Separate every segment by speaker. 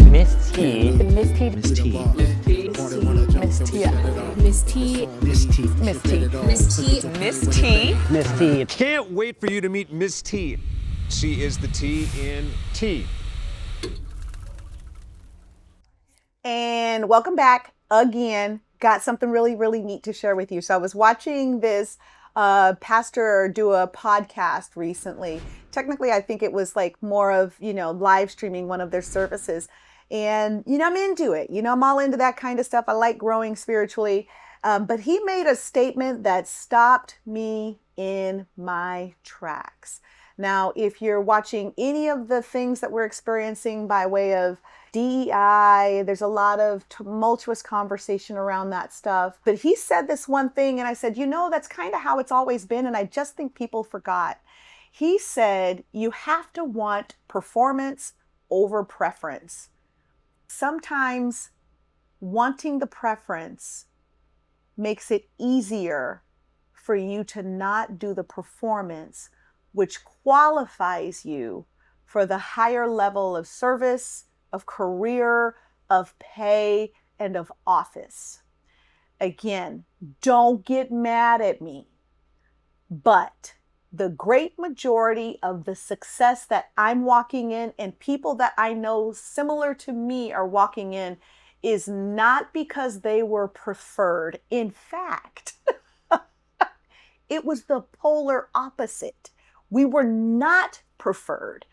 Speaker 1: Miss T.
Speaker 2: Miss T.
Speaker 3: Miss T.
Speaker 2: Miss T. Miss T.
Speaker 3: Miss T.
Speaker 2: Miss T.
Speaker 4: Miss T.
Speaker 2: Miss T.
Speaker 1: Miss T.
Speaker 5: Can't wait for you to meet Miss T. She is the T in T.
Speaker 6: And welcome back again. Got something really, really neat to share with you. So I was watching this pastor do a podcast recently. Technically, I think it was like more of, live streaming one of their services. And, I'm into it. I'm all into that kind of stuff. I like growing spiritually. But he made a statement that stopped me in my tracks. Now, if you're watching any of the things that we're experiencing by way of DEI, there's a lot of tumultuous conversation around that stuff. But he said this one thing, and I said, that's kind of how it's always been. And I just think people forgot. He said, you have to want performance over preference. Sometimes wanting the preference makes it easier for you to not do the performance, which qualifies you for the higher level of service, of career, of pay, and of office. Again, don't get mad at me, but the great majority of the success that I'm walking in and people that I know similar to me are walking in is not because they were preferred. In fact, it was the polar opposite. We were not preferred,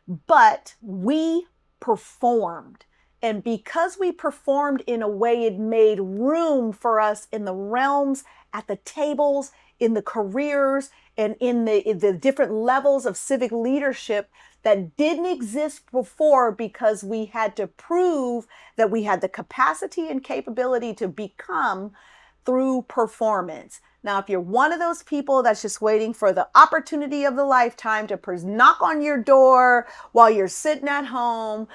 Speaker 6: but we performed. And because we performed in a way, it made room for us in the realms, at the tables, in the careers, and in the different levels of civic leadership that didn't exist before, because we had to prove that we had the capacity and capability to become through performance. Now, if you're one of those people that's just waiting for the opportunity of the lifetime to knock on your door while you're sitting at home,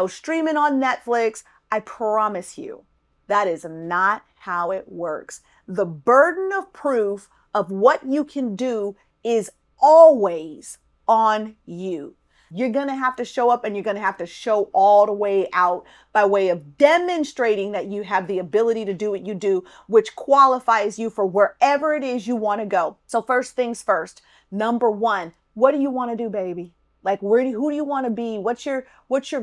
Speaker 6: streaming on Netflix, I promise you, that is not how it works. The burden of proof of what you can do is always on you. You're going to have to show up, and you're going to have to show all the way out by way of demonstrating that you have the ability to do what you do, which qualifies you for wherever it is you want to go. So first things first, number one, what do you want to do, baby? Like, who do you want to be? What's your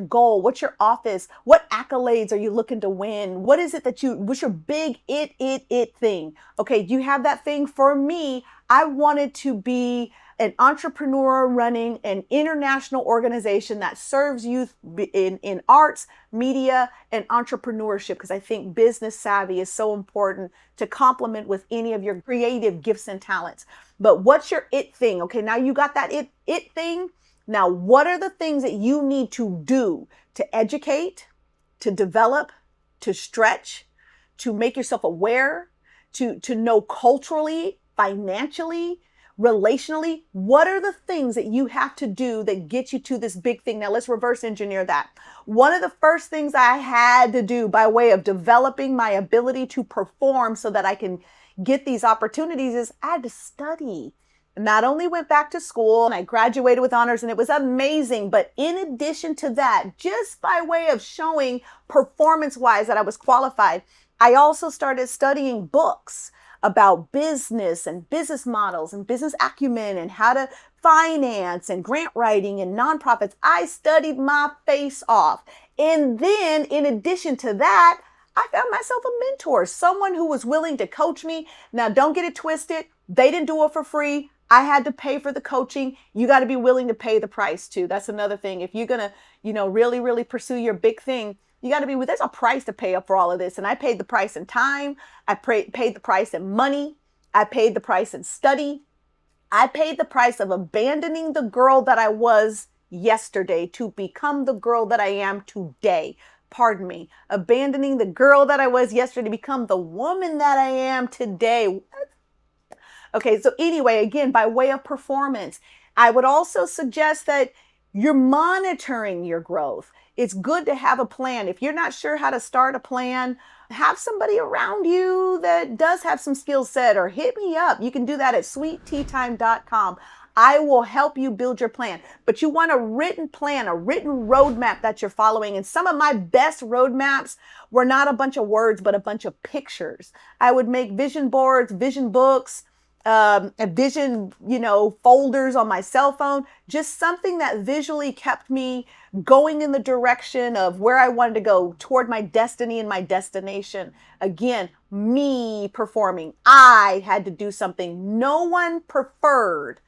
Speaker 6: goal? What's your office? What accolades are you looking to win? What is it what's your big it thing? Okay, do you have that thing? For me, I wanted to be an entrepreneur running an international organization that serves youth in arts, media, and entrepreneurship, because I think business savvy is so important to complement with any of your creative gifts and talents. But what's your it thing? Okay, now you got that it thing. Now, what are the things that you need to do to educate, to develop, to stretch, to make yourself aware, to know culturally, financially, relationally? What are the things that you have to do that get you to this big thing? Now, let's reverse engineer that. One of the first things I had to do by way of developing my ability to perform so that I can get these opportunities is I had to study. Not only went back to school and I graduated with honors, and it was amazing, but in addition to that, just by way of showing performance-wise that I was qualified, I also started studying books about business and business models and business acumen and how to finance and grant writing and nonprofits. I studied my face off. And then in addition to that, I found myself a mentor, someone who was willing to coach me. Now, don't get it twisted. They didn't do it for free. I had to pay for the coaching. You got to be willing to pay the price too. That's another thing. If you're going to, really, really pursue your big thing, you got to be, there's a price to pay up for all of this. And I paid the price in time. I paid the price in money. I paid the price in study. I paid the price of abandoning the girl that I was yesterday to become the girl that I am today. Pardon me. Abandoning the girl that I was yesterday to become the woman that I am today. Okay, so anyway, again, by way of performance, I would also suggest that you're monitoring your growth. It's good to have a plan. If you're not sure how to start a plan, have somebody around you that does have some skill set, or hit me up. You can do that at sweetteetime.com. I will help you build your plan. But you want a written plan, a written roadmap that you're following. And some of my best roadmaps were not a bunch of words, but a bunch of pictures. I would make vision boards, vision books, a vision, folders on my cell phone, just something that visually kept me going in the direction of where I wanted to go toward my destiny and my destination. Again, me performing. I had to do something no one preferred.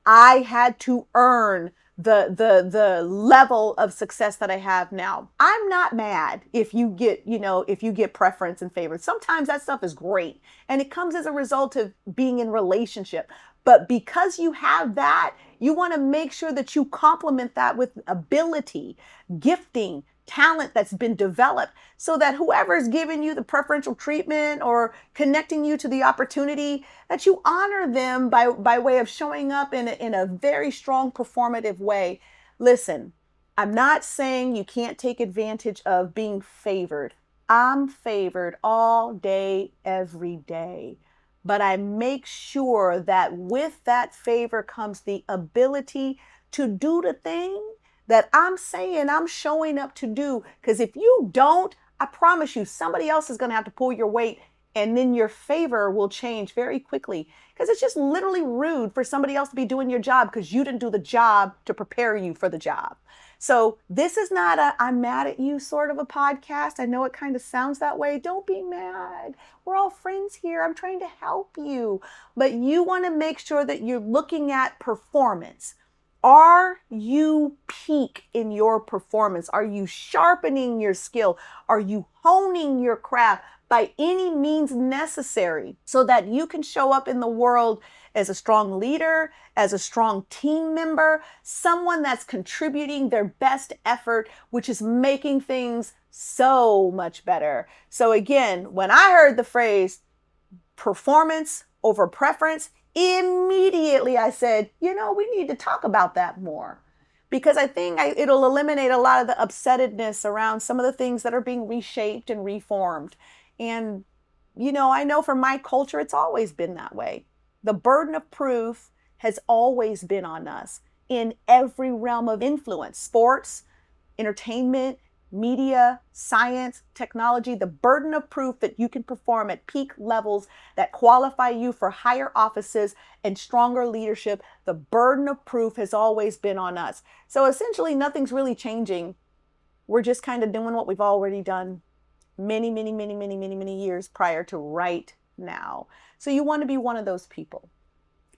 Speaker 6: I had to earn the level of success that I have now. I'm not mad if you get preference and favor. Sometimes that stuff is great and it comes as a result of being in relationship. But because you have that, you want to make sure that you complement that with ability, gifting, talent that's been developed so that whoever's giving you the preferential treatment or connecting you to the opportunity, that you honor them by way of showing up in a very strong performative way. Listen, I'm not saying you can't take advantage of being favored. I'm favored all day, every day. But I make sure that with that favor comes the ability to do the thing that I'm saying I'm showing up to do. Because if you don't, I promise you, somebody else is going to have to pull your weight, and then your favor will change very quickly. Because it's just literally rude for somebody else to be doing your job because you didn't do the job to prepare you for the job. So this is not a I'm mad at you sort of a podcast. I know it kind of sounds that way. Don't be mad. We're all friends here. I'm trying to help you. But you want to make sure that you're looking at performance. Are you peak in your performance? Are you sharpening your skill? Are you honing your craft by any means necessary so that you can show up in the world as a strong leader, as a strong team member, someone that's contributing their best effort, which is making things so much better? So again, when I heard the phrase performance over preference, immediately I said, we need to talk about that more, because I think it'll eliminate a lot of the upsettedness around some of the things that are being reshaped and reformed. And, I know for my culture, it's always been that way. The burden of proof has always been on us in every realm of influence: sports, entertainment, media, science, technology. The burden of proof that you can perform at peak levels that qualify you for higher offices and stronger leadership, the burden of proof has always been on us. So essentially, nothing's really changing. We're just kind of doing what we've already done many, many, many, many, many, many years prior to right now. So you want to be one of those people.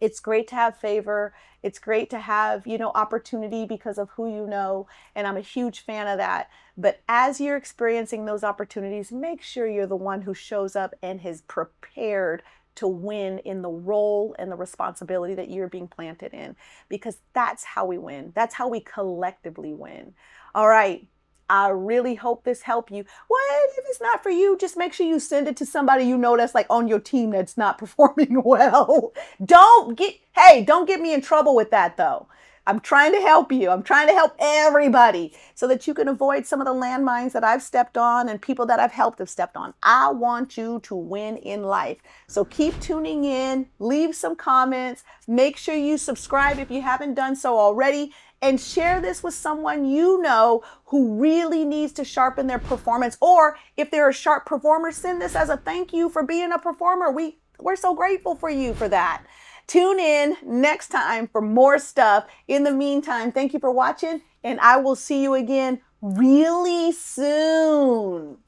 Speaker 6: It's great to have favor. It's great to have, opportunity because of who you know. And I'm a huge fan of that. But as you're experiencing those opportunities, make sure you're the one who shows up and is prepared to win in the role and the responsibility that you're being planted in, because that's how we win. That's how we collectively win. All right. I really hope this helped you. Well, if it's not for you, just make sure you send it to somebody that's like on your team that's not performing well. Don't get me in trouble with that though. I'm trying to help you. I'm trying to help everybody so that you can avoid some of the landmines that I've stepped on and people that I've helped have stepped on. I want you to win in life. So keep tuning in, leave some comments, make sure you subscribe if you haven't done so already, and share this with someone who really needs to sharpen their performance. Or if they're a sharp performer, send this as a thank you for being a performer. We're so grateful for you for that. Tune in next time for more stuff. In the meantime, thank you for watching, and I will see you again really soon.